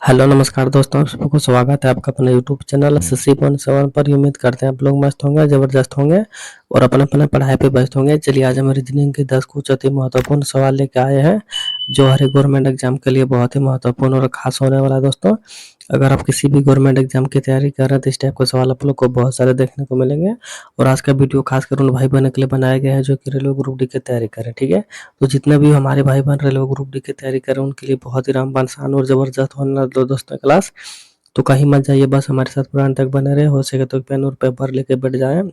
Hello नमस्कार दोस्तों, आप सबको स्वागत है आपका अपने यूट्यूब चैनल एसएससी 1 पर। उम्मीद करते हैं आप लोग मस्त होंगे, ज़बरदस्त होंगे और अपने अपने पढ़ाई पे व्यस्त होंगे। चलिए आज हम रीजनिंग के 10 कुछ अति महत्वपूर्ण सवाल लेके आए हैं जो हर एक गवर्नमेंट एग्जाम के लिए बहुत ही महत्वपूर्ण और खास होने वाला है दोस्तों। अगर आप किसी भी गवर्नमेंट एग्जाम की तैयारी कर रहे हैं तो इस टाइप के सवाल आप लोग को बहुत सारे देखने को मिलेंगे। और आज का वीडियो खासकर उन भाई बहनों के लिए बनाया गया है जो कि रेलवे ग्रुप डी की तैयारी करें, ठीक है। तो जितने भी हमारे भाई बहन रेलवे ग्रुप डी की तैयारी करें उनके लिए बहुत ही रामबान शान और जबरदस्त होने वाला दोस्तों क्लास। तो कहीं मत जाइए, बस हमारे साथ पुराने तक बने रहे। हो सके तो पेन और पेपर लेके बैठ जाएं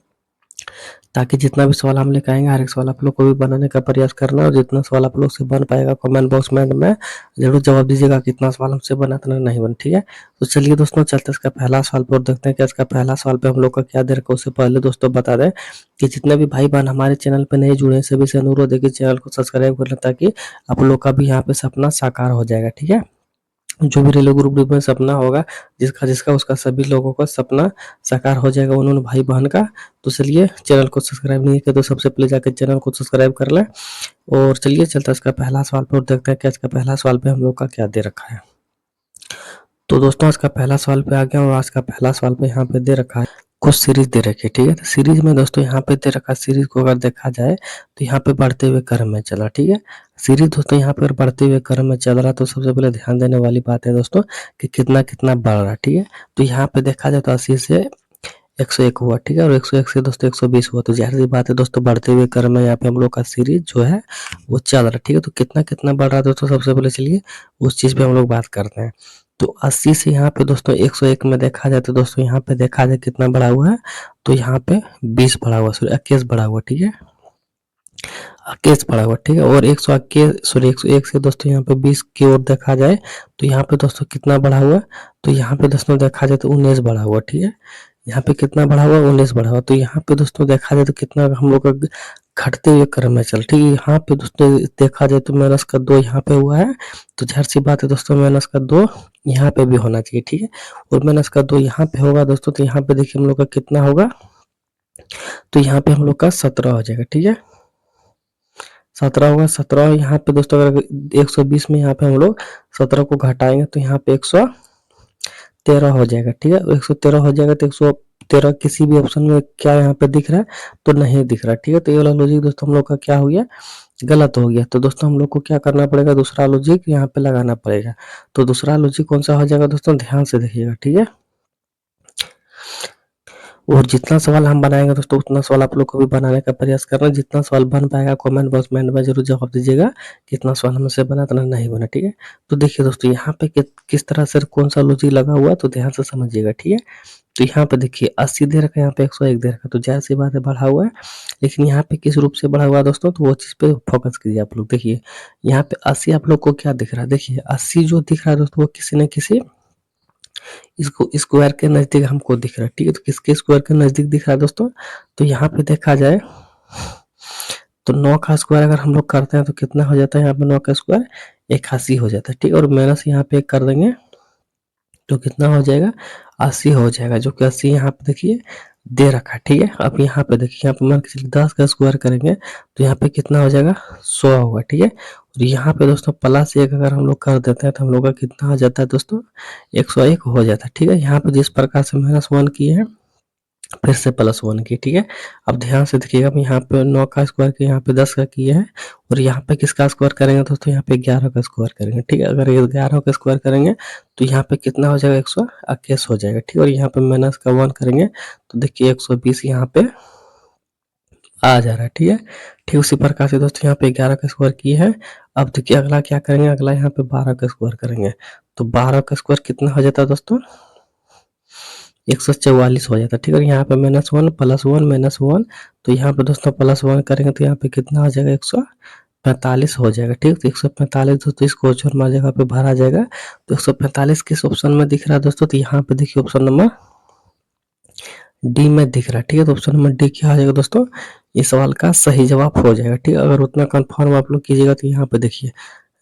ताकि जितना भी सवाल हम लेके आएंगे हर एक सवाल आप लोग को भी बनाने का प्रयास करना। और जितना सवाल आप लोग से बन पाएगा कमेंट बॉक्स में जरूर जवाब दीजिएगा। कितना सवाल हमसे बना इतना नहीं बन, ठीक है। तो चलिए दोस्तों चलते इसका पहला सवाल पर देखते हैं कि इसका पहला सवाल पे हम लोग का क्या दे रखा है। उससे पहले दोस्तों बता दें कि जितने भी भाई बहन हमारे चैनल पे नहीं जुड़े हैं सभी से अनुरोध है कि चैनल को सब्सक्राइब कर लें ताकि आप लोग का भी यहाँ पे सपना साकार हो जाएगा, ठीक है। जो भी रेलवे ग्रुप डी में सपना होगा जिसका जिसका उसका सभी लोगों का सपना साकार हो जाएगा उन्होंने भाई बहन का। तो चलिए चैनल को सब्सक्राइब नहीं किया तो सबसे पहले जाकर चैनल को सब्सक्राइब कर लें। और चलिए चलता है इसका पहला सवाल पर देखते हैं कि इसका पहला सवाल पे हम लोग का क्या दे रखा है। तो दोस्तों आज का पहला सवाल पे आ गया और आज का पहला सवाल पे यहाँ पे दे रखा है कुछ सीरीज दे रखी है, ठीक है। तो सीरीज में दोस्तों यहाँ पे दे रखा सीरीज को अगर देखा जाए तो यहाँ पे बढ़ते हुए क्रम में चला, ठीक है। सीरीज दोस्तों यहाँ पर बढ़ते हुए क्रम में चल रहा है तो सबसे पहले ध्यान देने वाली बात है दोस्तों कि कितना कितना बढ़ रहा है, ठीक है। तो यहाँ पे देखा जाए तो 80 से 101 हुआ, ठीक है। और 101 से दोस्तों 120 हुआ। तो जाहिर सी बात है दोस्तों बढ़ते हुए क्रम में यहाँ पे हम लोग का सीरीज जो है वो चल रहा है, ठीक है। तो कितना कितना बढ़ रहा है दोस्तों सबसे पहले चलिए उस चीज पे हम लोग बात करते हैं। तो 80 से यहाँ पे दोस्तों 101 में देखा जाए तो दोस्तों यहाँ पे देखा जाए कितना बढ़ा हुआ है। तो यहाँ पे 20 बढ़ा हुआ, सॉरी 21 बढ़ा हुआ, ठीक है। 21 बढ़ा हुआ, ठीक है। और 101 से दोस्तों यहाँ पे 20 की ओर देखा जाए तो यहाँ पे दोस्तों कितना बढ़ा हुआ। तो यहाँ पे दोस्तों देखा जाए तो 19 बढ़ा हुआ, ठीक है। यहाँ पे कितना बढ़ा हुआ 19 बढ़ा हुआ। तो यहाँ पे दोस्तों देखा जाए तो कितना हम लोग का घटते हुए क्रम में चल, ठीक है। यहाँ पे दोस्तों देखा जाए तो माइनस का 2 यहाँ पे हुआ है। तो जाहिर सी बात है दोस्तों माइनस का 2 यहाँ पे भी होना चाहिए, ठीक है। और माइनस का 2 यहाँ पे होगा दोस्तों तो यहाँ पे देखिए हम लोग का कितना होगा। तो यहाँ पे हम लोग का 17 हो जाएगा, ठीक है। 17 होगा। 17 यहाँ पे दोस्तों अगर 120 में यहाँ पे हम लोग 17 को घटाएंगे तो यहाँ पे 113 हो जाएगा, ठीक है। 113 हो जाएगा तो 113 किसी भी ऑप्शन में क्या यहाँ पे दिख रहा है तो नहीं दिख रहा, ठीक है। तो ये वाला लॉजिक दोस्तों हम लोग का क्या हो गया, गलत हो गया। तो दोस्तों हम लोग को क्या करना पड़ेगा, दूसरा लॉजिक यहाँ पे लगाना पड़ेगा। तो दूसरा लॉजिक कौन सा हो जाएगा दोस्तों, ध्यान से देखिएगा, ठीक है। और जितना सवाल हम बनाएंगे दोस्तों उतना सवाल आप लोग को भी बनाने का प्रयास करना। जितना सवाल बन पाएगा कमेंट बॉक्स में जरूर जवाब दीजिएगा। कितना सवाल हमसे बना इतना नहीं बना, ठीक है। तो देखिए दोस्तों यहाँ पे किस तरह से कौन सा लॉजिक लगा हुआ है तो ध्यान से समझिएगा, ठीक है। तो यहाँ पे देखिए 80 दे रखा है, यहाँ पे 101 दे रखा है। तो जाहिर सी बात है बढ़ा हुआ है। लेकिन यहाँ पे किस रूप से बढ़ा हुआ है दोस्तों तो वो चीज पे फोकस कीजिए आप लोग। देखिए यहाँ पे 80 आप लोग को क्या दिख रहा है, देखिए 80 जो दिख रहा है दोस्तों वो किसी न किसी इसको स्क्वायर के नजदीक हमको दिख रहा है, ठीक है। तो किसके स्क्वायर के नजदीक दिख रहा है दोस्तों, तो यहाँ पे देखा जाए तो 9 का स्क्वायर अगर हम लोग करते हैं तो कितना हो जाता है, यहाँ पे 9 का स्क्वायर 81 हो जाता है, ठीक है। और माइनस यहाँ पे कर देंगे तो कितना हो जाएगा 80 हो जाएगा, जो कि 80 यहाँ पे देखिए दे रखा है, ठीक है। अब यहाँ पे देखिए यहाँ पे मान के चलिए 10 का स्क्वायर करेंगे तो यहाँ पे कितना हो जाएगा 100 होगा, ठीक है। और यहाँ पे दोस्तों प्लस 1 अगर हम लोग कर देते हैं तो हम लोग का कितना हो जाता है दोस्तों 101 हो जाता है, ठीक है। यहाँ पे जिस प्रकार से -1 किए हैं फिर से +1 की, ठीक है। अब ध्यान से देखिएगा यहाँ पे 9 का स्क्वायर किया, यहाँ पे 10 का किए हैं। और यहाँ पे किसका स्क्वायर करेंगे दोस्तों, यहाँ पे 11 का स्क्वायर करेंगे, ठीक है। अगर ये 11 का स्क्वायर करेंगे तो यहाँ पे कितना हो जाएगा 121 हो जाएगा, ठीक है। और यहाँ पे माइनस का 1 करेंगे तो देखिए 120 यहाँ पे आ जा रहा है, ठीक है। ठीक उसी प्रकार से दोस्तों यहाँ पे 11 का स्क्वायर किए हैं। अब देखिए अगला क्या करेंगे, अगला यहाँ पे 12 का स्क्वायर करेंगे। तो 12 का स्क्वायर कितना हो जाता है दोस्तों 144 हो जाता है, ठीक है। और यहाँ पे -1 +1 -1 तो यहाँ पे दोस्तों +1 करेंगे तो यहाँ पे कितना हो जाएगा 145 हो जाएगा, ठीक। तो 145 दोस्तों इसको छोर जगह पे भरा जाएगा। तो 145 किस ऑप्शन में दिख रहा है दोस्तों, तो यहाँ पे देखिए ऑप्शन नंबर डी में दिख रहा है, ठीक है। तो ऑप्शन नंबर डी क्या हो जाएगा दोस्तों, इस सवाल का सही जवाब हो जाएगा, ठीक है। अगर उतना कंफर्म आप लोग कीजिएगा तो यहाँ पे देखिए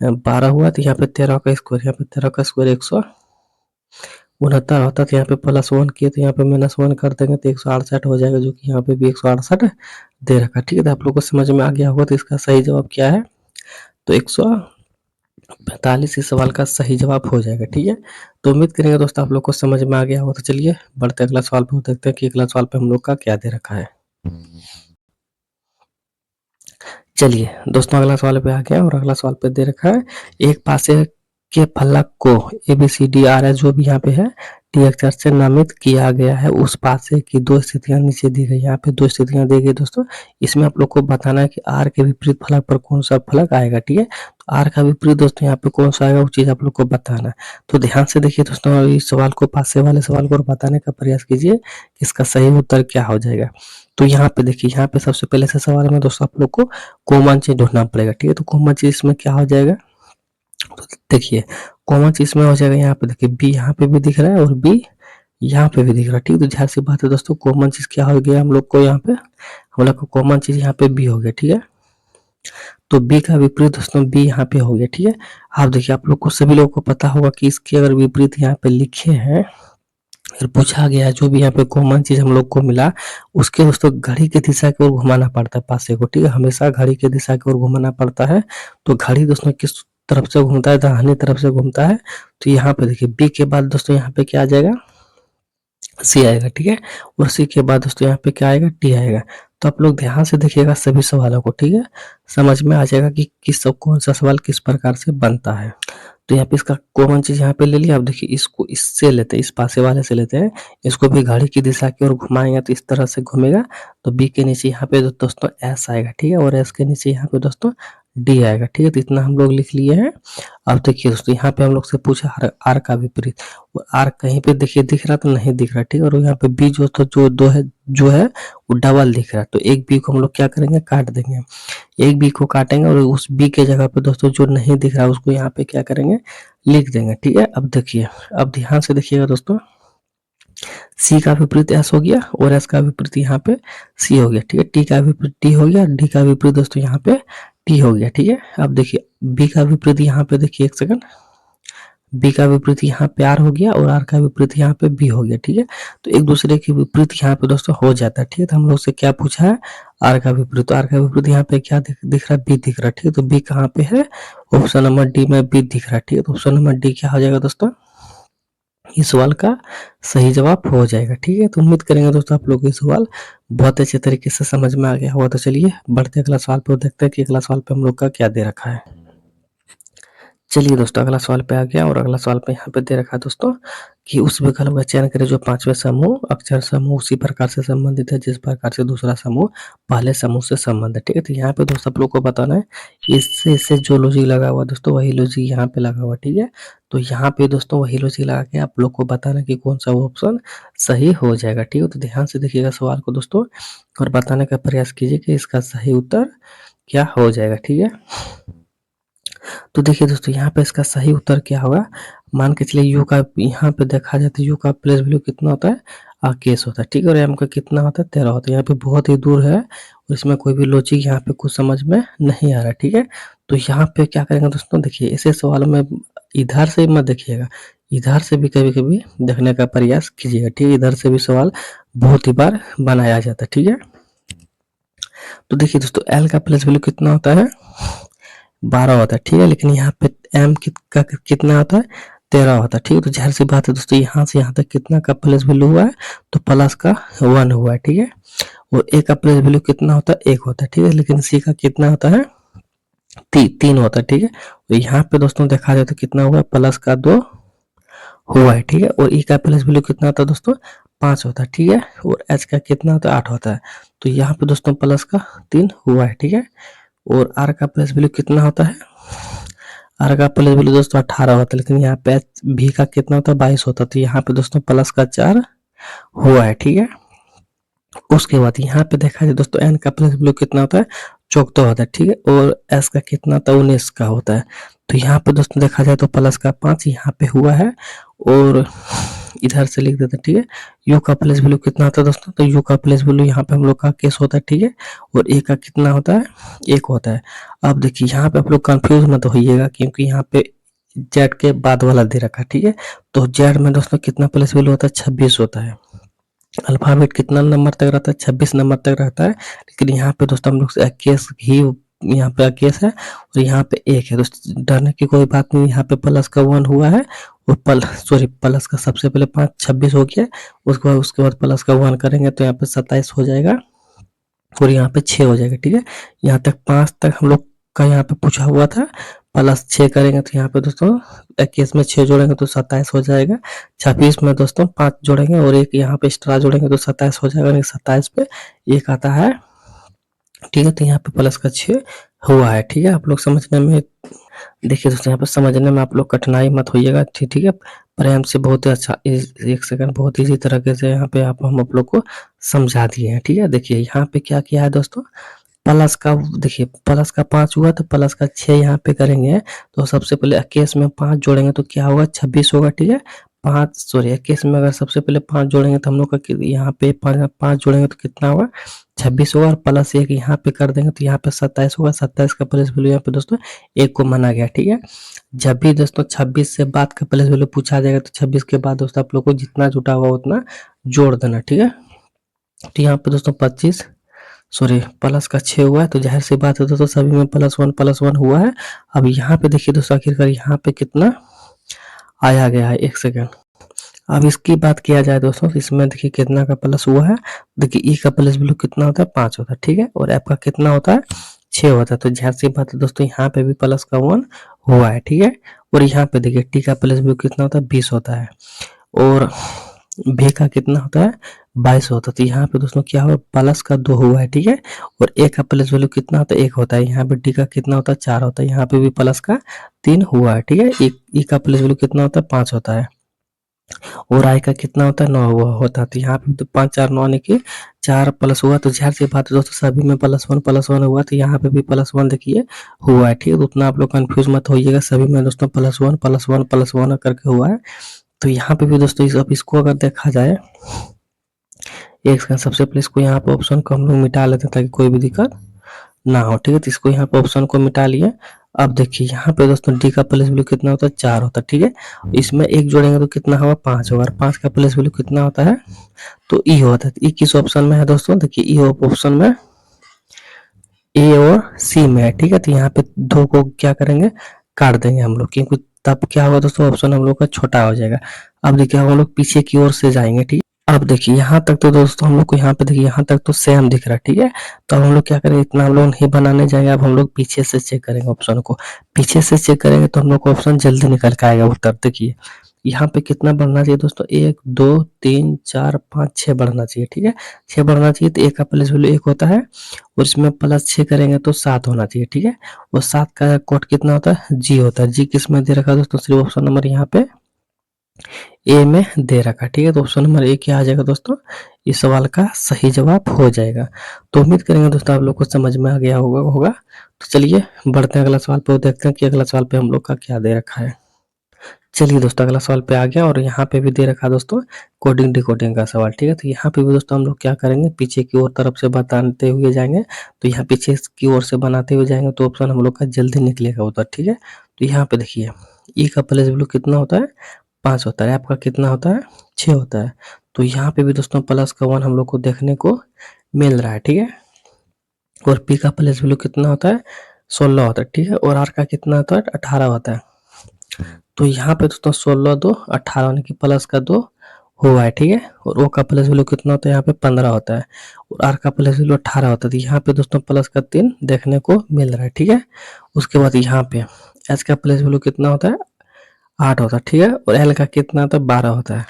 12 हुआ तो यहाँ पे 13 का स्क्वायर, यहाँ पे 13 का स्क्वायर 169 होता। तो यहाँ पे +1 किए तो यहाँ पे -1 कर देंगे तो 168 हो जाएगा, जो कि यहाँ पे भी 168 दे रखा है, ठीक है। तो आप लोग को समझ में आ गया होगा तो इसका सही जवाब क्या है, तो 45 इस सवाल का सही जवाब हो जाएगा। ठीक है, तो उम्मीद करेंगे दोस्तों आप लोग को समझ में आ गया होगा। तो चलिए बढ़ते अगला सवाल पे, देखते हैं कि अगला सवाल पे हम लोग का क्या दे रखा है। चलिए दोस्तों अगला सवाल पे आ गया और अगला सवाल पे दे रखा है, एक पासे के फलक को ABCDRS जो भी यहाँ पे है टी अक्षर से नामित किया गया है, उस पासे की दो स्थितियां नीचे दी गई। यहाँ पे दो स्थितियां दी गई दोस्तों, इसमें आप लोग को बताना है कि आर के विपरीत फलक पर कौन सा फलक आएगा। ठीक है, तो आर का विपरीत दोस्तों यहाँ पे कौन सा आएगा वो चीज आप लोग को बताना है। तो ध्यान से देखिए दोस्तों, इस सवाल को, पासे वाले सवाल को बताने का प्रयास कीजिए कि इसका सही उत्तर क्या हो जाएगा। तो यहाँ पे देखिए, यहाँ पे सबसे पहले से सवाल में दोस्तों आप लोग को कॉमन चीज ढूंढना पड़ेगा। ठीक है, तो कॉमन चीज इसमें क्या हो जाएगा, तो देखिए कॉमन चीज इसमें हो जाएगा, यहाँ पे देखिए बी यहाँ पे भी दिख रहा है और बी यहाँ पे भी दिख रहा है। ठीक है, तो ध्यान से बात है दोस्तों, कॉमन चीज क्या हो गया हम लोग को, यहाँ पे हम लोग को कॉमन चीज यहाँ पे बी हो गया। ठीक है, तो बी का विपरीत दोस्तों बी यहाँ पे हो गया। ठीक है, आप देखिए आप लोग को, सभी लोगों को पता होगा कि इसके अगर विपरीत यहाँ पे लिखे हैं, फिर पूछा गया है, जो भी यहाँ पे कॉमन चीज हम लोग को मिला उसके दोस्तों घड़ी की दिशा की ओर घुमाना पड़ता है पासे को। ठीक है, हमेशा घड़ी की दिशा की ओर घुमाना पड़ता है। तो घड़ी दोस्तों किस तरफ से घूमता है, दाहिनी तरफ से घूमता है। तो यहाँ पे देखिए बी के बाद दोस्तों यहाँ पे क्या आ जाएगा, सी आएगा। ठीक है, और सी के बाद दोस्तों यहाँ पे क्या आएगा, टी आएगा। तो आप लोग ध्यान से देखिएगा सभी सवालों को। ठीक है, समझ में आ जाएगा कि किस कौन सा सवाल किस प्रकार से बनता है। तो यहाँ पे इसका कॉमन चीज यहाँ पे ले लिया। अब देखिए इसको इससे लेते हैं, इस पासे वाले से लेते हैं, इसको भी घड़ी की दिशा की ओर घुमाएंगे तो इस तरह से घूमेगा। तो बी के नीचे यहाँ पे दोस्तों एस आएगा। ठीक है, और एस के नीचे यहाँ पे दोस्तों डी आएगा। ठीक है, तो इतना हम लोग लिख लिए हैं। अब देखिए दोस्तों यहाँ पे हम लोग से पूछा आर का विपरीत, वो आर कहीं पे देखिए दिख रहा तो नहीं दिख रहा। ठीक है, और यहाँ पे बी जो तो जो दो है जो है वो डबल दिख रहा है। तो एक बी को हम लोग क्या करेंगे, काट देंगे। एक बी को काटेंगे और उस बी के जगह पे दोस्तों जो नहीं दिख रहा उसको यहाँ पे क्या करेंगे, लिख देंगे। ठीक है, अब देखिए, अब ध्यान से देखिएगा दोस्तों, सी का विपरीत एस हो गया और एस का विपरीत यहाँ पे सी हो गया। ठीक है, टी का विपरीत टी हो गया, डी का विपरीत दोस्तों यहाँ पे टी हो गया। ठीक है, अब देखिए बी का विपरीत यहाँ पे देखिए, एक सेकंड, बी का विपरीत यहाँ पे आर हो गया और आर का विपरीत यहाँ पे बी हो गया। ठीक है, तो एक दूसरे के विपरीत यहाँ पे दोस्तों हो जाता है। ठीक है, तो हम लोग से क्या पूछा है, आर का विपरीत। तो आर का विपरीत यहाँ पे क्या दिख रहा है, बी दिख रहा है। ठीक है, तो बी कहाँ पे है, ऑप्शन नंबर डी में बी दिख रहा है। ठीक है, तो ऑप्शन नंबर डी क्या हो जाएगा दोस्तों, इस सवाल का सही जवाब हो जाएगा। ठीक है, तो उम्मीद करेंगे दोस्तों आप लोग को ये सवाल बहुत अच्छे तरीके से समझ में आ गया होगा। तो चलिए बढ़ते अगला सवाल पे, देखते हैं कि अगला सवाल पे हम लोग का क्या दे रखा है। चलिए दोस्तों अगला सवाल पे आ गया और अगला सवाल पे यहाँ पे दे रखा है दोस्तों कि उस विकल्प का चयन करें जो पांचवें समूह अक्षर समूह उसी प्रकार से संबंधित है जिस प्रकार से दूसरा समूह पहले समूह से संबंधित है। ठीक है, तो यहाँ पे दोस्तों आप लोग को बताना है, इससे जो लॉजिक लगा हुआ दोस्तों वही लॉजिक यहाँ पे लगा हुआ। ठीक है, तो यहाँ पे दोस्तों वही लॉजिक लगा के आप लोग को बताना कि कौन सा वो ऑप्शन सही हो जाएगा। ठीक है, तो ध्यान से देखिएगा सवाल को दोस्तों और बताने का प्रयास कीजिए कि इसका सही उत्तर क्या हो जाएगा। ठीक है, तो देखिए दोस्तों यहाँ पे इसका सही उत्तर क्या होगा, मान के चलिए यू का यहाँ पे देखा जाए तो यू का प्लेस वैल्यू कितना होता है, केस होता है। ठीक है, और एम का कितना होता है, 13 होता है। यहाँ पे बहुत ही दूर है और इसमें कोई भी लॉजिक यहाँ पे कुछ समझ में नहीं आ रहा है। ठीक है, तो यहाँ पे क्या करेंगे दोस्तों, देखिए ऐसे सवालों में इधर से मत देखिएगा, इधर से भी कभी कभी देखने का प्रयास कीजिएगा। ठीक है, इधर से भी सवाल बहुत ही बार बनाया जाता है। ठीक है, तो देखिए दोस्तों एल का प्लेस वैल्यू कितना होता है, 12 होता है। ठीक है, लेकिन यहाँ पे एम का कितना होता है, 13 होता है। ठीक है, तो जाहिर सी बात है दोस्तों यहाँ से यहाँ तक कितना का प्लस वैल्यू हुआ है, तो प्लस का 1 हुआ है। ठीक है, और ए का प्लस वैल्यू कितना होता है, 1 होता है। ठीक है, लेकिन सी का कितना होता है, 3 होता है। ठीक है, तो यहाँ पे दोस्तों देखा जाए तो कितना हुआ, प्लस का 2 हुआ है। ठीक है, और ई का प्लस वैल्यू कितना होता है दोस्तों, 5 होता है। ठीक है, और एच का कितना होता है, 8 होता है। तो यहाँ पे दोस्तों प्लस का 3 हुआ है। ठीक है, और आर का प्लस वैल्यू कितना होता है, आर का प्लस वैल्यू दोस्तों 18 होता है, लेकिन यहाँ पे भी का कितना होता है, 22 होता है। तो यहाँ पे दोस्तों प्लस का 4 हुआ है। ठीक है, उसके बाद यहाँ पे देखा जाए दोस्तों एन का प्लस वैल्यू कितना होता है, 14 होता है। ठीक है, और एस का कितना होता है, 19 का होता है। तो यहाँ पे दोस्तों देखा जाए तो प्लस का 5 यहाँ पे हुआ है और इधर से लिख देते हैं। ठीक है, यू का प्लस वैल्यू कितना होता है दोस्तों, तो यू का प्लस वैल्यू यहाँ पे हम लोग का केस होता है। ठीक है, और ए का कितना होता है, 1 होता है। अब देखिए यहाँ पे आप लोग कंफ्यूज मत होइएगा क्योंकि यहाँ पे जेड के बाद वाला दे रखा है। ठीक है, तो जेड में दोस्तों कितना प्लस वैल्यू होता है, 26 होता है। अल्फाबेट कितना नंबर तक रहता है, 26 नंबर तक रहता है। लेकिन यहाँ पे दोस्तों हम लोग केस ही यहाँ पे केस है और यहाँ पे 1 है, तो डरने की कोई बात नहीं। यहाँ पे प्लस का 1 हुआ है और प्लस का सबसे पहले 5 26 हो गया, उसके बाद प्लस का 1 करेंगे तो यहाँ पे 27 हो जाएगा और यहाँ पे 6 हो जाएगा। ठीक है, यहाँ तक 5 तक हम लोग का यहाँ पे पूछा हुआ था। प्लस 6 करेंगे तो यहाँ पे दोस्तों 21 में 6 जोड़ेंगे तो 27 हो जाएगा। 26 में दोस्तों 5 जोड़ेंगे और एक यहाँ पे एक्स्ट्रा जोड़ेंगे तो 27 हो जाएगा। 27 पे 1 आता है। ठीक है, तो यहाँ पे प्लस का 6 हुआ है। ठीक है, आप लोग समझने में, देखिए दोस्तों यहाँ पे समझने में आप लोग कठिनाई मत होइएगा। ठीक है, प्रेम से बहुत ही अच्छा, एक सेकंड, बहुत इजी तरीके से यहाँ पे हम आप लोग को समझा दिए हैं। ठीक है, देखिए यहाँ पे क्या किया है दोस्तों, प्लस का, देखिए प्लस का 5 हुआ तो प्लस का 6 यहाँ पे करेंगे तो सबसे पहले 21 में 5 जोड़ेंगे तो क्या होगा, 26 होगा। ठीक है, 21 में अगर सबसे पहले 5 जोड़ेंगे तो हम लोग का यहाँ पे 5 जोड़ेंगे तो कितना होगा, 26 होगा और प्लस 1 यहाँ पे कर देंगे तो यहाँ पे 27 होगा। 27 का प्लस वैल्यू यहाँ पे दोस्तों 1 को माना गया। ठीक है, जब भी दोस्तों 26 से बाद का प्लस वैल्यू पूछा जाएगा तो 26 के बाद दोस्तों आप लोग को जितना जुटा हुआ उतना जोड़ देना। ठीक है, तो यहाँ पे दोस्तों प्लस का 6 हुआ है तो जाहिर सी बात है दोस्तों सभी में प्लस वन हुआ है। अब यहाँ पे देखिए दोस्तों आखिरकार यहाँ पे कितना आया गया है, एक सेकेंड। अब इसकी बात किया जाए दोस्तों, इसमें देखिए कितना का प्लस हुआ है। देखिए ई का प्लस वैल्यू कितना होता है, 5 होता है। ठीक है, और एफ का कितना होता है, 6 होता है। तो जाहिर सी बात है दोस्तों यहाँ पे भी प्लस का 1 हुआ है। ठीक है, और यहाँ पे देखिए टी का प्लस वैल्यू कितना होता है, 20 होता है और बी का कितना होता है, 22 होता है। तो यहाँ पे दोस्तों क्या हुआ, प्लस का 2 हुआ है। ठीक है, और ए का प्लस वैल्यू कितना होता है, 1 होता है। यहाँ पे डी का कितना होता है, 4 होता है। यहाँ पे भी प्लस का 3 हुआ है। ठीक है, ई का प्लस वैल्यू कितना होता है, 5 होता है और आई का कितना होता है, 9 हुआ होता है। तो यहाँ पे तो 5 4 9 की 4 प्लस हुआ। तो जाहिर सी बात है दोस्तों सभी में प्लस वन हुआ, तो यहाँ पे भी +1 देखिए हुआ है। ठीक है, तो उतना आप लोग कंफ्यूज मत होइएगा, सभी में दोस्तों +1 करके हुआ है। तो यहाँ पे भी दोस्तों अब इसको अगर देखा जाए, एक सेकंड, सबसे पहले इसको यहाँ पे ऑप्शन को हम लोग मिटा लेते हैं ताकि कोई भी दिक्कत ना हो। ठीक है, तो इसको यहाँ पे ऑप्शन को मिटा लिए। अब देखिए यहाँ पे दोस्तों डी का प्लस वैल्यू कितना होता है, 4 होता है। ठीक है, इसमें 1 जोड़ेंगे तो कितना होगा, 5 होगा। 5 का प्लस वैल्यू कितना होता है, तो ई होता है। ई किस ऑप्शन में है दोस्तों, देखिए ई ऑप्शन में ए और सी में है। ठीक है, तो यहाँ पे 2 को क्या करेंगे, काट देंगे हम लोग, क्योंकि तब क्या होगा दोस्तों, ऑप्शन हम लोग का छोटा हो जाएगा। अब देखिए हम लोग पीछे की ओर से जाएंगे। ठीक है, अब देखिए यहाँ तक तो दोस्तों हम लोग को, यहाँ पे देखिए यहाँ तक तो सेम दिख रहा है। ठीक है, तो हम लोग क्या करेंगे, इतना हम लोग नहीं बनाने जाएंगे। अब हम लोग पीछे से चेक करेंगे ऑप्शन को, पीछे से चेक करेंगे तो हम लोग को ऑप्शन जल्दी निकल के आएगा उत्तर। देखिए यहाँ पे कितना बढ़ना चाहिए दोस्तों, 1 2 3 4 5 6 बढ़ना चाहिए। ठीक है, 6 बढ़ना चाहिए तो 1 का प्लस वैल्यू 1 होता है और इसमें +6 करेंगे तो 7 होना चाहिए। ठीक है, और 7 का कोड कितना होता है, जी होता है। जी किस में दे रखा है दोस्तों, सिर्फ ऑप्शन नंबर यहाँ पे ए में दे रखा। ठीक है, तो ऑप्शन नंबर ए क्या आ जाएगा दोस्तों, इस सवाल का सही जवाब हो जाएगा। तो उम्मीद करेंगे दोस्तों आप लोग को समझ में आ गया होगा। तो चलिए बढ़ते हैं अगला सवाल पे और देखते हैं कि अगला सवाल पे हम लोग का क्या दे रखा है। चलिए दोस्तों अगला सवाल पे आ गया और यहाँ पे भी दे रखा है दोस्तों कोडिंग डिकोडिंग का सवाल। ठीक है, तो यहाँ पे भी दोस्तों हम लोग क्या करेंगे, पीछे की ओर तरफ से बताते हुए जाएंगे। तो यहाँ पीछे की ओर से बनाते हुए जाएंगे तो ऑप्शन हम लोग का जल्दी निकलेगा उधर। ठीक है, तो यहाँ पे देखिए ई का प्लस वैल्यू कितना होता है, 5 होता है। आपका कितना होता है, 6 होता है। तो यहाँ पे भी दोस्तों प्लस का 1 हम लोग को देखने को मिल रहा है। ठीक है, और पी का प्लस वैल्यू कितना होता है, 16 होता है। ठीक है, और आर का कितना होता है, 18 होता है। तो यहाँ पे दोस्तों 16 2 18 यानी कि प्लस का 2 हुआ है। ठीक है, और ओ का प्लस वैल्यू कितना होता है, यहाँ पे 15 होता है और आर का प्लस वैल्यू 18 होता है। तो यहाँ पे दोस्तों प्लस का 3 देखने को मिल रहा है। ठीक है, उसके बाद यहाँ पे एच का प्लस वैल्यू कितना होता है, 8 होता है। ठीक है, और एल का कितना होता है, 12 होता है।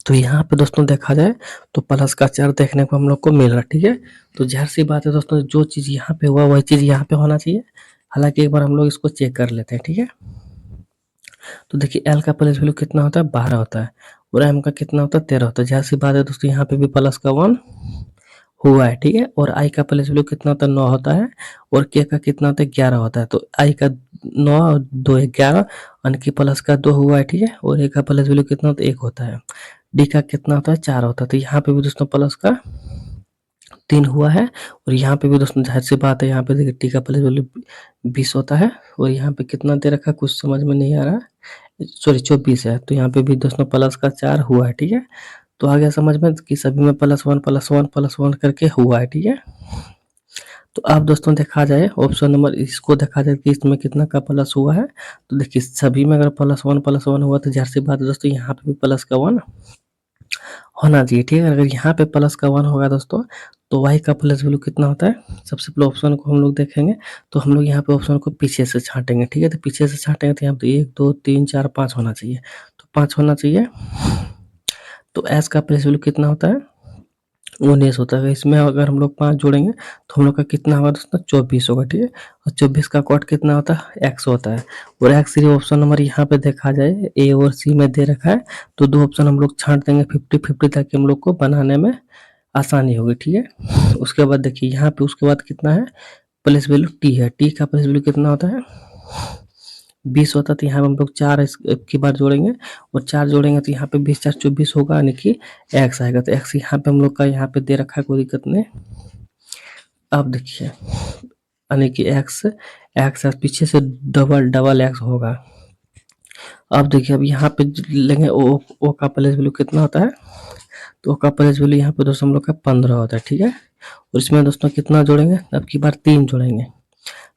तो यहाँ पे दोस्तों देखा जाए तो प्लस का 4 देखने को हम लोग को मिल रहा है। ठीक है, तो जाहिर सी बात है दोस्तों जो चीज़ यहाँ पे हुआ वही चीज़ यहाँ पे होना चाहिए। हालांकि एक बार हम लोग इसको चेक कर लेते हैं। ठीक है, तो देखिए एल का प्लस वैल्यू कितना होता है, 12 होता है और एम का कितना होता है, 13 होता है। जाहिर सी बात है दोस्तों यहाँ पे भी प्लस का 1 हुआ है। ठीक है, और आई का प्लस वैल्यू कितना होता है, 9 होता है और के का कितना होता है, 11 होता है। तो आई का 9 और 2 11 यानी कि प्लस का 2 हुआ है। ठीक है, और ए का प्लस वैल्यू कितना होता है, 1 होता है। डी का कितना होता है, 4 होता है। तो यहाँ पे भी दोस्तों प्लस का 3 हुआ है और यहाँ पे भी दोस्तों जाहिर सी बात है, यहाँ पे देखिए टी का प्लस वैल्यू 20 होता है और यहाँ पे कितना दे रखा है कुछ समझ में नहीं आ रहा है, सॉरी 24 है। तो यहाँ पे भी दोस्तों प्लस का 4 हुआ है। ठीक है, तो आ गया समझ में कि सभी में +1 +1 +1 करके हुआ है। ठीक है, तो अब दोस्तों देखा जाए ऑप्शन नंबर इसको देखा जाए कि इसमें कितना का प्लस हुआ है। तो देखिए सभी में अगर प्लस वन हुआ तो ज़ाहिर सी बात है दोस्तों यहाँ पे भी प्लस का वन होना चाहिए, ठीक है। अगर यहाँ पे प्लस का वन होगा दोस्तों तो वाई का प्लस वैल्यू कितना होता है। सबसे पहले ऑप्शन को हम लोग देखेंगे, तो हम लोग यहाँ पे ऑप्शन को पीछे से छांटेंगे, ठीक है। तो पीछे से छांटेंगे तो यहाँ पे 1 2 3 4 5 होना चाहिए, तो 5 होना चाहिए। तो एस का प्लस वैल्यू कितना होता है, 19 होता है। इसमें अगर हम लोग 5 जोड़ेंगे तो हम लोग का कितना होगा दोस्तों, 24 होगा, ठीक है। और 24 का कोड कितना होता है, एक्स होता है। और एक्स सीरीज ऑप्शन नंबर यहाँ पे देखा जाए ए और सी में दे रखा है, तो दो ऑप्शन हम लोग छांट देंगे 50-50 ताकि हम लोग को बनाने में आसानी होगी, ठीक है। उसके बाद देखिए यहाँ पे उसके बाद कितना है, प्लस वैल्यू टी है। टी का प्लस वैल्यू कितना होता है, 20 होता है। तो यहाँ पे हम लोग 4 की बार जोड़ेंगे और 4 जोड़ेंगे तो यहाँ पे 20 4 24 होगा, यानी कि एक्स आएगा। तो एक्स यहाँ पे हम लोग का यहाँ पे दे रखा है, कोई दिक्कत नहीं। अब देखिए यानी कि एक्स एक्स पीछे से डबल डबल एक्स होगा। अब देखिए अब यहाँ पे लेंगे ओ का प्लस वैल्यू कितना होता है, तो ओ का प्लस वैल्यू यहाँ पे दोस्तों हम लोग का 15 होता है, ठीक है। और इसमें दोस्तों कितना जोड़ेंगे, अब की बार 3 जोड़ेंगे,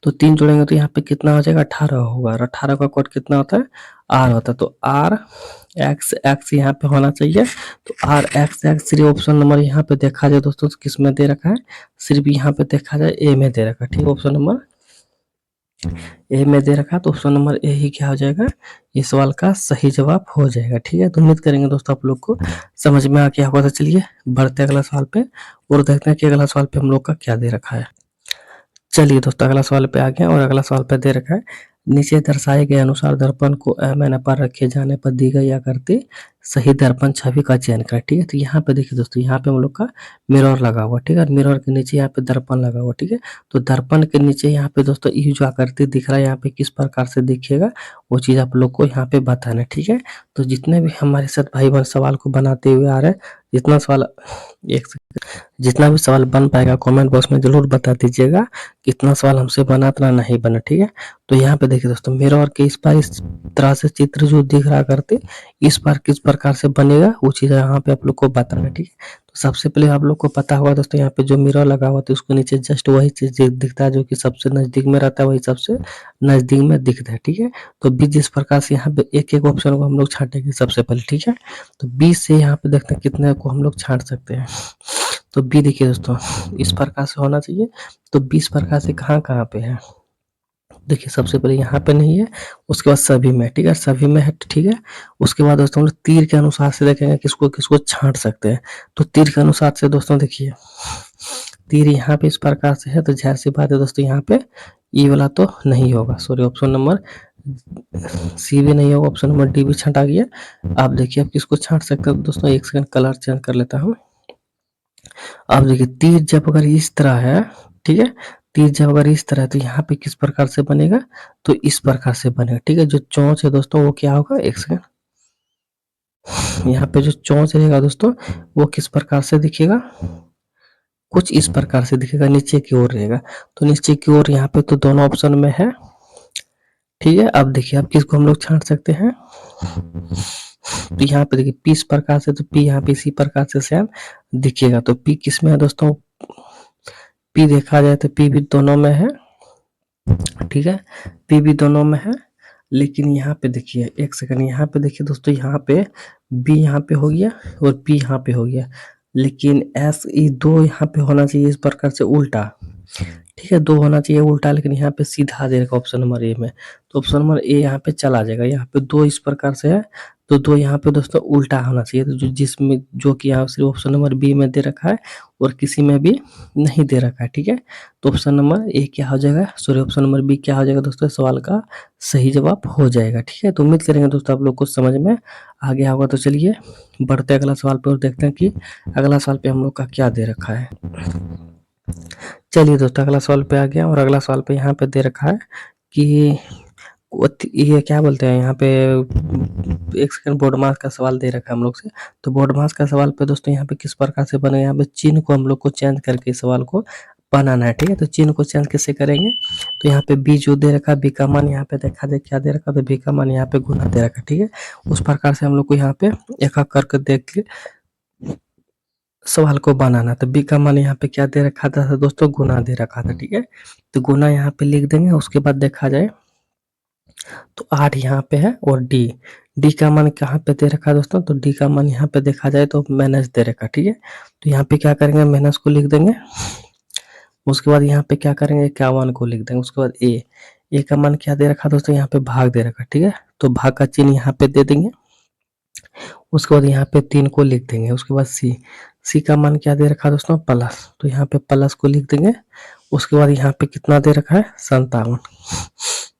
तो 3 जोड़ेंगे तो यहाँ पे कितना हो जाएगा, 18 होगा। और 18 का कोड कितना होता है, आर होता है। तो आर एक्स एक्स यहाँ पे होना चाहिए। तो आर एक्स एक्स सिर्फ ऑप्शन नंबर यहाँ पे देखा जाए दोस्तों किस में दे रखा है, सिर्फ यहाँ पे देखा जाए ए में दे रखा है, ठीक है। ऑप्शन नंबर ए में दे रखा है, तो ऑप्शन नंबर ए ही क्या हो जाएगा, इस सवाल का सही जवाब हो जाएगा, ठीक है। तो उम्मीद करेंगे दोस्तों आप लोग को समझ में आ गया होगा। तो चलिए बढ़ते अगला सवाल पे और देखते हैं कि अगला सवाल पे हम लोग का क्या दे रखा है। चलिए दोस्तों अगला सवाल पे आ गए और अगला सवाल पे दे रखा है, नीचे दर्शाए गए अनुसार दर्पण को एम पर रखे जाने पर दी गई आकृति सही दर्पण छवि का चयन करें, ठीक है। तो यहाँ पे देखिए दोस्तों यहाँ पे हम लोग का मिरर लगा हुआ, ठीक है। मिरर के नीचे यहाँ पे दर्पण लगा हुआ, ठीक है। तो दर्पण के नीचे यहाँ पे दोस्तों ये जो आकृति दिख रहा है यहाँ पे किस प्रकार से दिखेगा वो चीज़ आप लोग को यहाँ पे बताना है, ठीक है। तो जितने भी हमारे साथ भाई बहन सवाल को बनाते हुए आ रहे हैं, जितना सवाल एक जितना भी सवाल बन पाएगा कमेंट बॉक्स में जरूर बता दीजिएगा, कितना सवाल हमसे बना इतना नहीं बना, ठीक है। तो यहाँ पे देखिए दोस्तों मिरर के इस बार इस तरह से चित्र जो दिख रहा करते इस बार किस प्रकार से बनेगा वो चीज़ यहाँ पे आप लोग को बताना, ठीक है। तो सबसे पहले आप लोग को पता होगा दोस्तों यहाँ पे जो मिरर लगा हुआ था उसको नीचे जस्ट वही चीज दिखता है जो कि सबसे नजदीक में रहता है, वही सबसे नजदीक में दिखता है, ठीक है। तो 20 जिस प्रकार से यहाँ पे एक एक ऑप्शन को हम लोग छांटेंगे सबसे पहले, ठीक है। तो 20 से यहाँ पे देखते हैं कितने को हम लोग छांट सकते हैं। तो बी देखिए दोस्तों इस प्रकार से होना चाहिए। तो 20 प्रकार से कहाँ कहाँ पे है, देखिए सबसे पहले यहाँ पे नहीं है, उसके बाद सभी में, ठीक है, सभी में है, ठीक है। उसके बाद दोस्तों हम लोग तीर के अनुसार से देखेंगे किसको किसको छांट सकते हैं। तो तीर के अनुसार से दोस्तों देखिए तीर यहाँ पे इस प्रकार से है, तो जाहिर सी बात है दोस्तों यहाँ पे ई वाला तो नहीं होगा, सॉरी ऑप्शन नंबर सी भी नहीं होगा, ऑप्शन नंबर डी भी छंटा गया। आप देखिए आप किसको छांट सकते हैं दोस्तों, एक सेकंड कलर चेंज कर लेता हूँ। अब देखिए तीर जब अगर इस तरह है, ठीक है, तीर जब अगर इस तरह है तो यहाँ पे किस प्रकार से बनेगा, तो इस प्रकार से बनेगा, ठीक है। जो चोंच है दोस्तों वो क्या होगा, एक सेकंड, यहाँ पे जो चोंच रहेगा दोस्तों वो किस प्रकार से दिखेगा, कुछ इस प्रकार से दिखेगा, नीचे की ओर रहेगा। तो नीचे की ओर यहाँ पे तो दोनों ऑप्शन में है, ठीक है। अब देखिए अब किसको हम लोग छांट सकते हैं, तो यहाँ पे देखिए पी इस प्रकार से, तो पी यहाँ पे इसी प्रकार से सेम दिखेगा। तो पी किस में है दोस्तों, पी देखा जाए तो पी भी दोनों में है, ठीक है, पी भी दोनों में है। लेकिन यहाँ पे देखिए एक सेकंड, यहाँ पे देखिए दोस्तों यहाँ पे बी यहाँ पे हो गया और पी यहाँ पे हो गया, लेकिन एस ई दो यहाँ पे होना चाहिए इस प्रकार से उल्टा, ठीक है, दो होना चाहिए उल्टा, लेकिन यहाँ पे सीधा दे रखा ऑप्शन नंबर ए में। तो ऑप्शन नंबर ए यहाँ पे चला जाएगा, यहाँ पे दो इस प्रकार से है तो दो यहाँ पे दोस्तों उल्टा होना चाहिए। तो जिसमें जो कि यहाँ सिर्फ ऑप्शन नंबर बी में दे रखा है और किसी में भी नहीं दे रखा है, ठीक है। तो ऑप्शन नंबर ए क्या हो जाएगा, सॉरी ऑप्शन नंबर बी क्या हो जाएगा दोस्तों, सवाल का सही जवाब हो जाएगा, ठीक है। तो उम्मीद करेंगे दोस्तों आप लोग को समझ में आ गया होगा। तो चलिए बढ़ते अगला सवाल पे और देखते हैं कि अगला सवाल पे हम लोग का क्या दे रखा है। चलिए दोस्तों अगला सवाल पे आ गया और अगला सवाल पे यहाँ पे दे रखा है कि ये क्या बोलते हैं यहाँ पे, एक सेकंड, बोर्ड मास का सवाल दे रखा है हम लोग से। तो बोर्ड मास का सवाल पे दोस्तों यहाँ पे किस प्रकार से बने, यहाँ पे चिन्ह को हम लोग को चेंज करके सवाल को बनाना है, ठीक है। तो चिन्ह को चेंज कैसे करेंगे, तो यहाँ पे बी जो दे रखा है बी का मान यहाँ पे देखा जाए क्या दे रखा है, तो बी का मान यहाँ पे गुना दे रखा है, ठीक है। उस प्रकार से हम लोग को यहाँ पे एक एक करके देख के सवाल को बनाना। तो बी का मान यहाँ पे क्या दे रखा था दोस्तों, गुना दे रखा था, ठीक है। तो गुना यहाँ पे लिख देंगे। उसके बाद देखा जाए तो 8 यहाँ पे है और डी, डी का मान कहाँ पे दे रखा है दोस्तों, तो डी का मान यहाँ पे देखा जाए तो माइनस दे रखा, ठीक है। तो यहाँ पे क्या करेंगे, माइनस को लिख देंगे। उसके बाद यहाँ पे क्या करेंगे, 51 को लिख देंगे। उसके बाद ए का मान क्या दे रखा दोस्तों, यहाँ पे भाग दे रखा, ठीक है। तो भाग का चिन्ह यहाँ पे दे देंगे। उसके बाद यहाँ पे 3 को लिख देंगे। उसके बाद सी का मान क्या दे रखा दोस्तों, प्लस, तो यहाँ पे प्लस को लिख देंगे। उसके बाद यहाँ पे कितना दे रखा है, 57।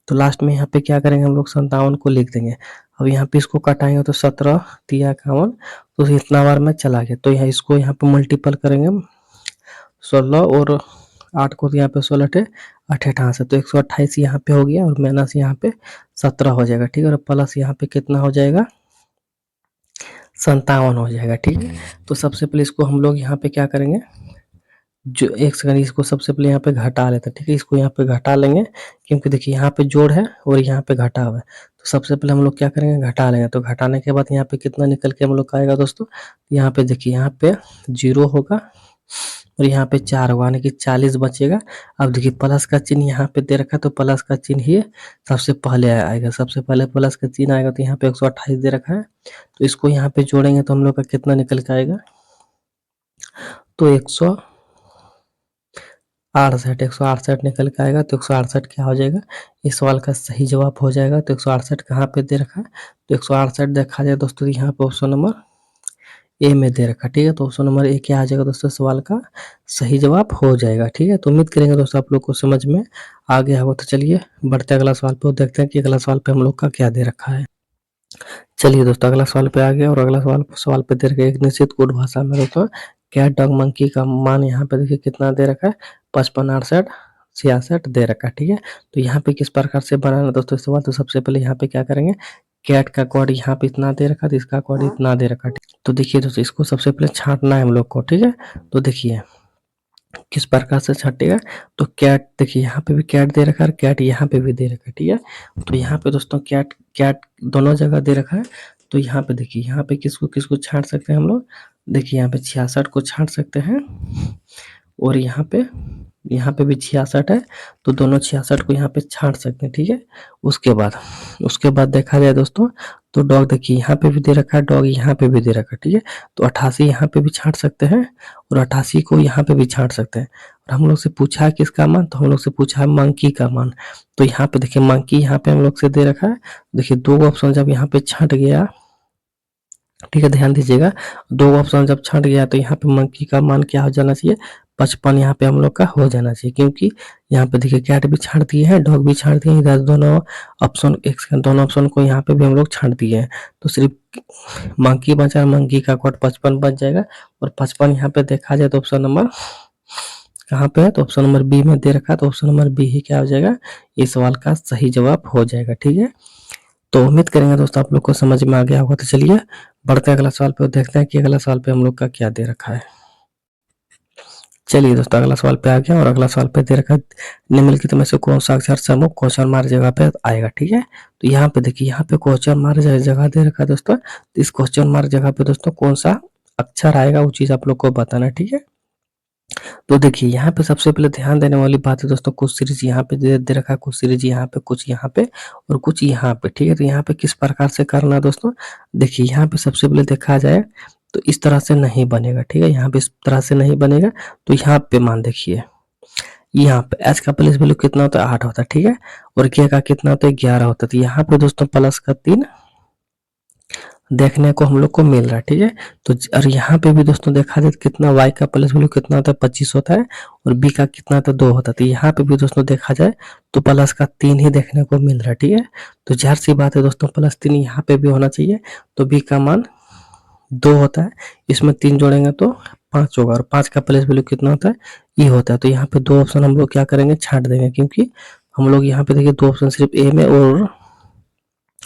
तो लास्ट में यहाँ पे क्या करेंगे हम लोग, 57 को लिख देंगे। अब यहाँ पे इसको कटाएंगे तो 17 तिया 51, तो इतना बार में चला गया। तो यहाँ इसको यहाँ पे मल्टीपल करेंगे हम, 16 और 8 को, तो यहाँ पे 16 थे 88, तो 128 यहाँ पे हो गया और माइनस यहाँ पे 17 हो जाएगा, ठीक है। और प्लस यहाँ पे कितना हो जाएगा, 57 हो जाएगा, ठीक है। तो सबसे पहले इसको हम लोग यहाँ पे क्या करेंगे, जो एक सेकंड, इसको सबसे पहले यहाँ पे घटा लेते हैं, ठीक है। इसको यहाँ पे घटा लेंगे, क्योंकि देखिए यहाँ पे जोड़ है और यहाँ पे घटा हुआ है। तो सबसे पहले हम लोग क्या करेंगे, घटा लेंगे। तो घटाने के बाद यहाँ पे कितना निकल के हम लोग का आएगा दोस्तों, यहाँ पे देखिए यहाँ पे 0 होगा और यहाँ पे 4 होगा, यानी कि 40 बचेगा। अब देखिए प्लस का चिन्ह यहाँ पे दे रखा है, तो प्लस का चिन्ह ही सबसे पहले आएगा। सबसे पहले प्लस का चिन्ह आएगा, तो यहाँ पे 128 दे रखा है। तो इसको यहाँ पे जोड़ेंगे तो हम लोग का कितना निकल के आएगा, तो 168 निकल के आएगा। तो 168 क्या हो जाएगा, इस सवाल का सही जवाब हो जाएगा। तो 168 कहाँ पे दे रखा है, तो 168 देखा जाए दोस्तों, यहाँ पे ऑप्शन नंबर ए में दे रखा, ठीक है। तो ऑप्शन नंबर ए क्या आ जाएगा दोस्तों, सवाल का सही जवाब हो जाएगा, ठीक है। तो उम्मीद करेंगे दोस्तों आप लोग को समझ में आ गया होगा। तो चलिए बढ़ते अगला सवाल पे और देखते हैं कि अगला सवाल पे हम लोग का क्या दे रखा है। चलिए दोस्तों अगला सवाल पे आ गया और अगला सवाल पे दे रखा है, एक निश्चित कोड भाषा में दोस्तों कैट डॉग मंकी का मान यहाँ पे देखिए कितना दे रखा है, 55 68 66 दे रखा है, ठीक है। तो यहाँ पे किस प्रकार से बनाना दोस्तों इस सवाल, तो सबसे पहले यहाँ पे क्या करेंगे, कैट का कोड यहाँ पे इतना दे रखा, तो इसका कोड इतना दे रखा, तो देखिए दोस्तों इसको सबसे पहले छांटना है हम लोग को, ठीक है। तो देखिए किस प्रकार से छटेगा, तो कैट देखिए यहाँ पे भी कैट दे रखा है, कैट यहाँ पे भी दे रखा है, ठीक है। तो यहाँ पे दोस्तों कैट कैट दोनों जगह दे रखा है। तो यहाँ पे देखिए यहाँ पे किसको किसको छांट सकते हैं हम लोग, देखिए यहाँ पे 66 को छांट सकते हैं और यहाँ पे भी 66 है, तो दोनों 66 को यहाँ पे छांट सकते हैं, ठीक है। उसके बाद देखा जाए दोस्तों, तो डॉग देखिए यहाँ पे भी दे रखा है, डॉग यहाँ पे भी दे रखा है, ठीक है। तो 88 यहाँ पे भी छांट सकते हैं और 88 को यहाँ पे भी छांट सकते हैं। और हम लोग से पूछा है किसका मान, तो हम लोग से पूछा है मंकी का मान। तो यहाँ पे देखिए मंकी यहाँ पे हम लोग से दे रखा है। देखिए 2 ऑप्शन जब यहाँ पे छंट गया, ठीक है, ध्यान दीजिएगा, 2 ऑप्शन जब छंट गया तो यहाँ पे मंकी का मान क्या हो जाना चाहिए, 55 यहाँ पे हम लोग का हो जाना चाहिए, क्योंकि यहाँ पे देखिए कैट भी छांट दिए हैं, डॉग भी छांट दिए हैं, इधर दोनों ऑप्शन दोनों ऑप्शन को यहाँ पे भी हम लोग छांट दिए हैं। तो सिर्फ मंकी बचा, मंकी का कोड 55 बच जाएगा। और 55 यहाँ पे देखा जाए तो ऑप्शन नंबर कहाँ पे है, तो ऑप्शन नंबर बी में दे रखा है। तो ऑप्शन नंबर बी ही क्या हो जाएगा, इस सवाल का सही जवाब हो जाएगा, ठीक है। तो उम्मीद करेंगे दोस्तों आप लोग को समझ में आ गया होगा। तो चलिए बढ़ते हैं अगला सवाल पे और देखते हैं कि अगला सवाल पे हम लोग का क्या दे रखा है। चलिए दोस्तों अगला सवाल पे आ गया और अगला सवाल पे दे रखा है, निम्नलिखित में से कौन सा अक्षर समूह क्वेश्चन मार्क जगह पे आएगा, ठीक है। तो यहाँ पे देखिए यहाँ पे क्वेश्चन मार्क जगह दे रखा है दोस्तों, तो इस क्वेश्चन मार्क जगह पे दोस्तों कौन सा अक्षर आएगा वो चीज आप लोग को बताना है, ठीक है। तो देखिए यहाँ पे सबसे पहले ध्यान देने वाली बात है दोस्तों, कुछ सीरीज यहाँ पे दे रखा है, कुछ सीरीज यहाँ पे, कुछ यहाँ पे और कुछ यहाँ पे, ठीक है। तो यहाँ पे किस प्रकार से करना है दोस्तों, देखिए यहाँ पे सबसे पहले देखा जाए तो इस तरह से नहीं बनेगा, ठीक है। यहाँ पे इस तरह से नहीं बनेगा। तो यहाँ पे मान देखिए, यहाँ पे एच का प्लस वैल्यू कितना होता है, 8 होता है, ठीक है। और के का कितना होता है, 11 होता है। तो यहाँ पे दोस्तों प्लस का 3 देखने को हम लोग को मिल रहा है, ठीक है। तो और यहाँ पे भी दोस्तों देखा जाए तो कितना y का प्लस वैल्यू कितना होता है, 25 होता है और b का कितना होता है, 2 होता है। तो यहाँ पे भी दोस्तों देखा जाए तो प्लस का 3 ही देखने को मिल रहा है, ठीक है। तो जाहिर सी बात है दोस्तों प्लस 3 यहाँ पे भी होना चाहिए। तो b का मान 2 होता है, इसमें 3 जोड़ेंगे तो 5 होगा और 5 का प्लस वैल्यू कितना होता है, e होता है। तो यहाँ पे 2 ऑप्शन हम लोग क्या करेंगे, छांट देंगे, क्योंकि हम लोग यहाँ पे देखिए 2 ऑप्शन सिर्फ ए में और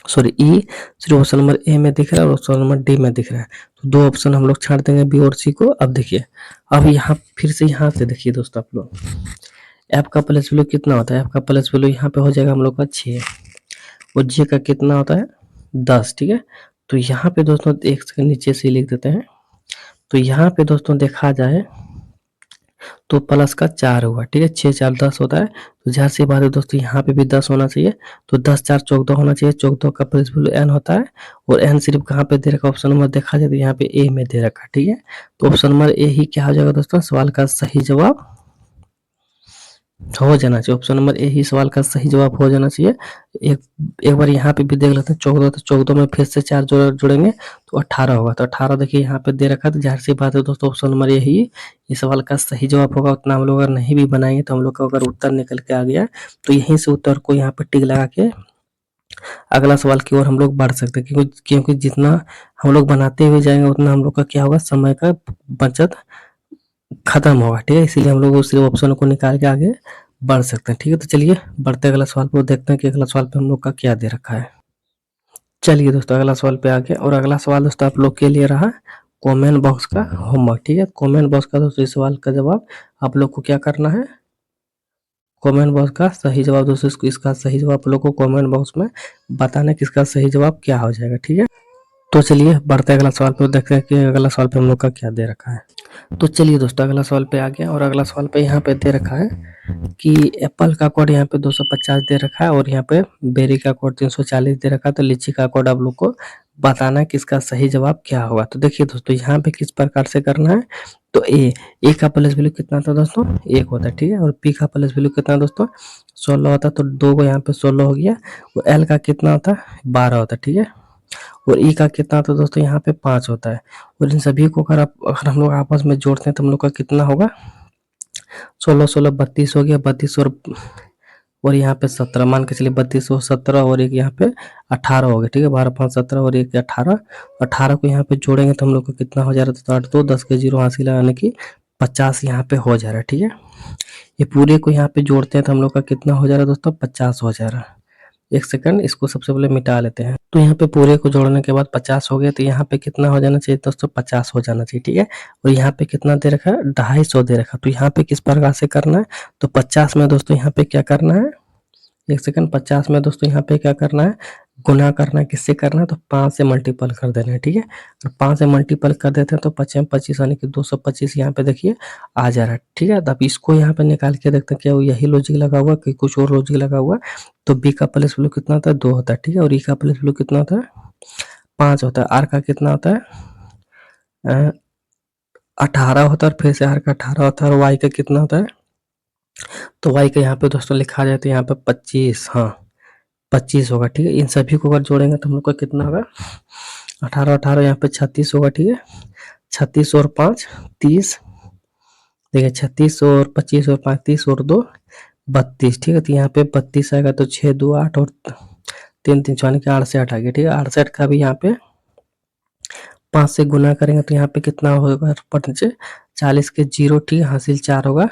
सॉरी ई सिर्फ ऑप्शन नंबर ए में दिख रहा है और ऑप्शन नंबर डी में दिख रहा है। तो 2 ऑप्शन हम लोग छाड़ देंगे बी और सी को। अब देखिए अब यहाँ फिर से यहाँ से देखिए दोस्तों आप लोग, एफ का प्लस वैल्यू कितना होता है, एफ का प्लस वैल्यू यहाँ पे हो जाएगा हम लोग का 6 और जे का कितना होता है 10, ठीक है। तो यहाँ पे दोस्तों एक सेकंड नीचे से लिख देते हैं। तो यहाँ पे दोस्तों देखा जाए तो प्लस का 4 हुआ, ठीक है, 6 4 10 होता है। तो ज़ाहिर सी बात है दोस्तों यहाँ पे भी 10 होना चाहिए। तो 10 4 14 होना चाहिए, 14 का प्लस वैल्यू n होता है। और n सिर्फ कहाँ पे दे रखा है, ऑप्शन नंबर देखा जाए तो यहाँ पे ए में दे रखा है, ठीक है। तो ऑप्शन नंबर ए ही क्या हो जाएगा दोस्तों, सवाल का सही जवाब हो जाना चाहिए। ऑप्शन नंबर ए ही सवाल का सही जवाब हो जाना चाहिए। एक एक बार यहाँ पे भी देख लेते हैं 14, तो 14 में फिर से 4 जोड़ेंगे तो 18 होगा। तो 18 देखिए यहाँ पे दे रखा है, तो जाहिर सी बात है दोस्तों ऑप्शन नंबर ए ही इस सवाल का सही जवाब होगा। उतना हम लोग अगर नहीं भी बनाएंगे तो हम लोग का अगर उत्तर निकल के आ गया तो यहीं से उत्तर को यहाँ पे टिक लगा के अगला सवाल की ओर हम लोग बढ़ सकते हैं, क्योंकि जितना हम लोग बनाते हुए जाएंगे उतना हम लोग का क्या होगा, समय का बचत खत्म होगा, ठीक है। इसीलिए हम लोग उस ऑप्शन को निकाल के आगे बढ़ सकते हैं, ठीक है। तो चलिए बढ़ते अगला सवाल पे, देखते हैं कि अगला सवाल पे हम लोग का क्या दे रखा है। चलिए दोस्तों अगला सवाल पे आ गए, और अगला सवाल दोस्तों आप लोग के लिए रहा कमेंट बॉक्स का होमवर्क, ठीक है। कमेंट बॉक्स का दोस्तों इस सवाल का जवाब आप लोग को क्या करना है, कमेंट बॉक्स का सही जवाब दोस्तों, इसका सही जवाब आप लोग को कमेंट बॉक्स में बताना है कि इसका सही जवाब क्या हो जाएगा, ठीक है। तो चलिए बढ़ते अगला सवाल पे, देखते हैं कि अगला सवाल पे हम लोग का क्या दे रखा है। तो चलिए दोस्तों अगला सवाल पे आ गया, और अगला सवाल पे यहाँ पे दे रखा है कि एप्पल का कोड यहाँ पे 250 दे रखा है, और यहाँ पे बेरी का कोड 340 दे रखा है। तो लीची का कोड आप लोग को बताना है कि इसका सही जवाब क्या होगा। तो देखिए दोस्तों यहाँ पे किस प्रकार से करना है। तो ए का प्लस वैल्यू कितना था दोस्तों, 1 होता है, ठीक है। और पी का प्लस वैल्यू कितना दोस्तों, 16 होता है। तो 2 को यहाँ पे 16 हो गया। और एल का कितना होता है, 12 होता है, ठीक है। और ई का कितना होता है दोस्तों, यहाँ पे 5 होता है। और इन सभी को अगर हम लोग आपस में जोड़ते हैं तो हम लोग का कितना होगा, 16 16 32 हो गया, 32 और यहाँ पे 17, मान के चलिए 32 और 17 और एक यहाँ पे 18 हो गया, ठीक है। 12 5 17 और एक 18, 18 को यहाँ पे जोड़ेंगे तो हम लोग को कितना हो जा रहा है, तो 8 2 10 के 0 हासिल यानी कि 50 यहाँ पे हो जा रहा है, ठीक है। ये पूरे को यहाँ पे जोड़ते हैं तो हम लोग का कितना हो जा रहा है दोस्तों, 50 हो जा रहा है। एक सेकंड, इसको सबसे पहले मिटा लेते हैं। तो यहाँ पे पूरे को जोड़ने के बाद 50 हो गया, तो यहाँ पे कितना हो जाना चाहिए दोस्तों, 50 हो जाना चाहिए, ठीक है। और यहाँ पे कितना दे रखा है, 250 दे रखा है। तो यहाँ पे किस प्रकार से करना है, तो 50 में दोस्तों यहाँ पे क्या करना है, एक सेकंड, 50 में दोस्तों यहाँ पे क्या करना है, गुना करना है। किससे करना है, तो 5 से मल्टीपल कर देना है, ठीक है। और 5 से मल्टीपल कर देते हैं तो 5 में 25 यानी कि 225 यहाँ पे देखिए आ जा रहा है, ठीक है। अब इसको यहाँ पे निकाल के देखते हैं क्या यही लॉजिक लगा हुआ कि कुछ और लॉजिक लगा हुआ। तो बी का प्लस वैल्यू कितना होता है, 2 होता है, ठीक है। और ई का प्लस वैल्यू कितना होता है, 5 होता है। आर का कितना होता है, 18 होता है। और फिर से आर का 18 होता है। और वाई का कितना होता है, तो वाई का यहाँ पे दोस्तों लिखा जाए तो यहाँ पे 25, हाँ 25 होगा, ठीक है। इन सभी को अगर जोड़ेंगे तो हम लोग का कितना होगा, 18 18 यहाँ पे 36 होगा, ठीक है। 36 और 5 30, देखिए 36 और 25 और 5 30 और 2 32, ठीक है। तो यहाँ पे 32 आएगा, तो 6 2 8 और 3 3 यानी कि 68 आ गया, ठीक है। 68 का भी यहाँ पे 5 से गुना करेंगे तो यहाँ पे कितना होगा, नीचे 40 के 0, ठीक है, हासिल 4 होगा।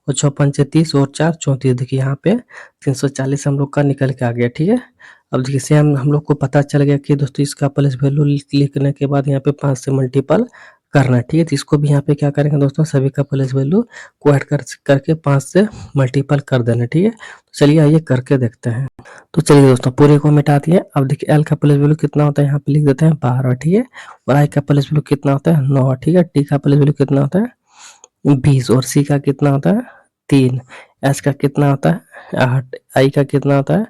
और 6 5 30 और 4 34, देखिए यहाँ पे 340 हम लोग का निकल के आ गया, ठीक है। अब देखिए सेम हम लोग को पता चल गया कि दोस्तों इसका प्लस वैल्यू लिखने के बाद यहाँ पे 5 से मल्टीपल करना है, ठीक है। तो इसको भी यहाँ पे क्या करेंगे दोस्तों, सभी का प्लस वैल्यू को ऐड करके 5 से मल्टीपल कर देना, ठीक है। तो चलिए आइए करके देखते हैं। तो चलिए दोस्तों पूरे को मिटा दिए। अब देखिए एल का प्लस वैल्यू कितना होता है, यहाँ पे लिख देते हैं 12, ठीक है। और आई का प्लस वैल्यू कितना होता है, 9, ठीक है। टी का प्लस वैल्यू कितना होता है, 20। और सी का कितना होता है, 3। एस का कितना होता है, 8। आई का कितना होता है,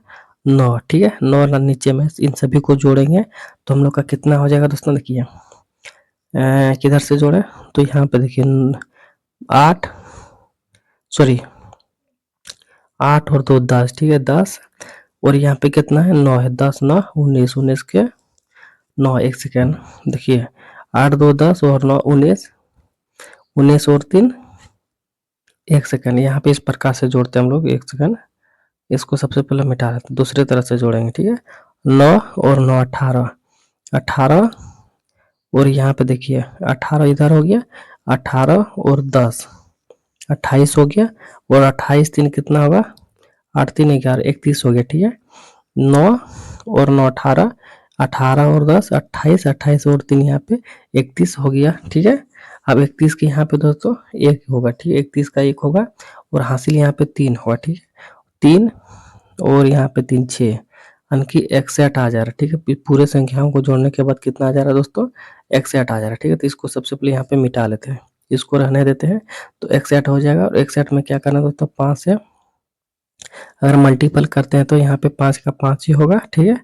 9, ठीक है। 9 नीचे में इन सभी को जोड़ेंगे तो हम लोग का कितना हो जाएगा दोस्तों, देखिए किधर से जोड़े, तो यहाँ पे देखिए 8 सॉरी 8 और 2 10, ठीक है 10। और यहाँ पे कितना है, 9 है। 10 9 19, 19 के 9, एक सेकेंड, देखिए 8 2 10 और 9 19, 19 और 3, एक सेकेंड, यहाँ पे इस प्रकार से जोड़ते हैं हम लोग। एक सेकेंड, इसको सबसे पहले मिटा देते हैं, दूसरी तरह से जोड़ेंगे, ठीक है। 9 और 9 18, 18 और यहाँ पे देखिए 18 इधर हो गया, 18 और 10 28 हो गया। और 28 3 कितना होगा, 8 3 11 31 हो गया, ठीक है। 9 और 9 18, 18 और 10 28, 28 और 3 यहाँ पे 31 हो गया, ठीक है। अब 31 के यहाँ पे दोस्तों 1 होगा, ठीक है। 31 का 1 होगा और हासिल यहाँ पे 3 होगा, ठीक है। 3 और यहाँ पे 3 6, यानी कि 1 से 8 आ जा रहा है, ठीक है। पूरे संख्याओं को जोड़ने के बाद कितना आ जा रहा है दोस्तों, 1 से 8 आ जा रहा है, ठीक है। तो इसको सबसे पहले यहाँ पे मिटा लेते हैं, इसको रहने देते हैं। तो 1 से 8 हो जाएगा और 1 से 8 में क्या करना है दोस्तों, 5 से अगर मल्टीपल करते हैं तो यहाँ पे 5 का 5 ही होगा, ठीक है।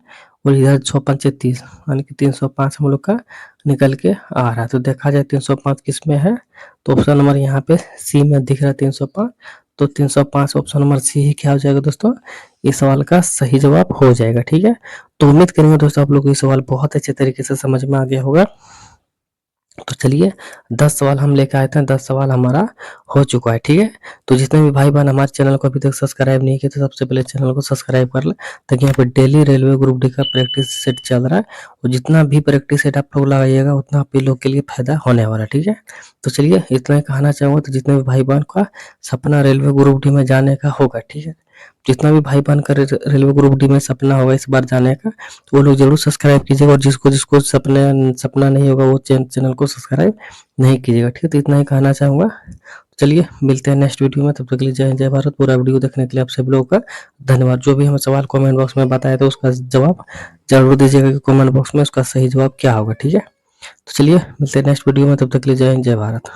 और इधर 6 पंचे 30 यानी कि 305 हम लोग का निकल के आ रहा है। तो देखा जाए 305 किस में है, तो ऑप्शन नंबर यहाँ पे सी में दिख रहा है 305। तो 305 ऑप्शन नंबर सी ही क्या हो जाएगा दोस्तों, इस सवाल का सही जवाब हो जाएगा, ठीक है। तो उम्मीद करेंगे दोस्तों आप लोग को ये सवाल बहुत अच्छे तरीके से समझ में आ गया होगा। तो चलिए 10 सवाल हम लेकर आए थे, 10 सवाल हमारा हो चुका है, ठीक है। तो जितने भी भाई बहन हमारे चैनल को अभी तक सब्सक्राइब नहीं किए तो सबसे पहले चैनल को सब्सक्राइब कर लें, ताकि यहाँ पे डेली रेलवे ग्रुप डी का प्रैक्टिस सेट चल रहा है, और जितना भी प्रैक्टिस सेट आप लोग लगाइएगा उतना आप लोग के लिए फायदा होने वाला है, ठीक है। तो चलिए इतना ही कहना चाहूँगा। तो जितने भी भाई बहन का सपना रेलवे ग्रुप डी में जाने का होगा, ठीक है, जितना भी भाई बहन का रेलवे ग्रुप डी में सपना होगा इस बार जाने का, तो वो लोग जरूर सब्सक्राइब कीजिएगा। और जिसको जिसको सपना नहीं होगा वो चैनल को सब्सक्राइब नहीं कीजिएगा, ठीक है। तो इतना ही कहना चाहूँगा। चलिए मिलते हैं नेक्स्ट वीडियो में, तब तक के लिए जय हिंद जय भारत। पूरा वीडियो देखने के लिए आप सभी लोगों का धन्यवाद। जो भी हमें सवाल कमेंट बॉक्स में बताया तो उसका जवाब जरूर दीजिएगा कि कमेंट बॉक्स में उसका सही जवाब क्या होगा, ठीक है। तो चलिए मिलते हैं नेक्स्ट वीडियो में, तब तक के लिए जय हिंद जय भारत।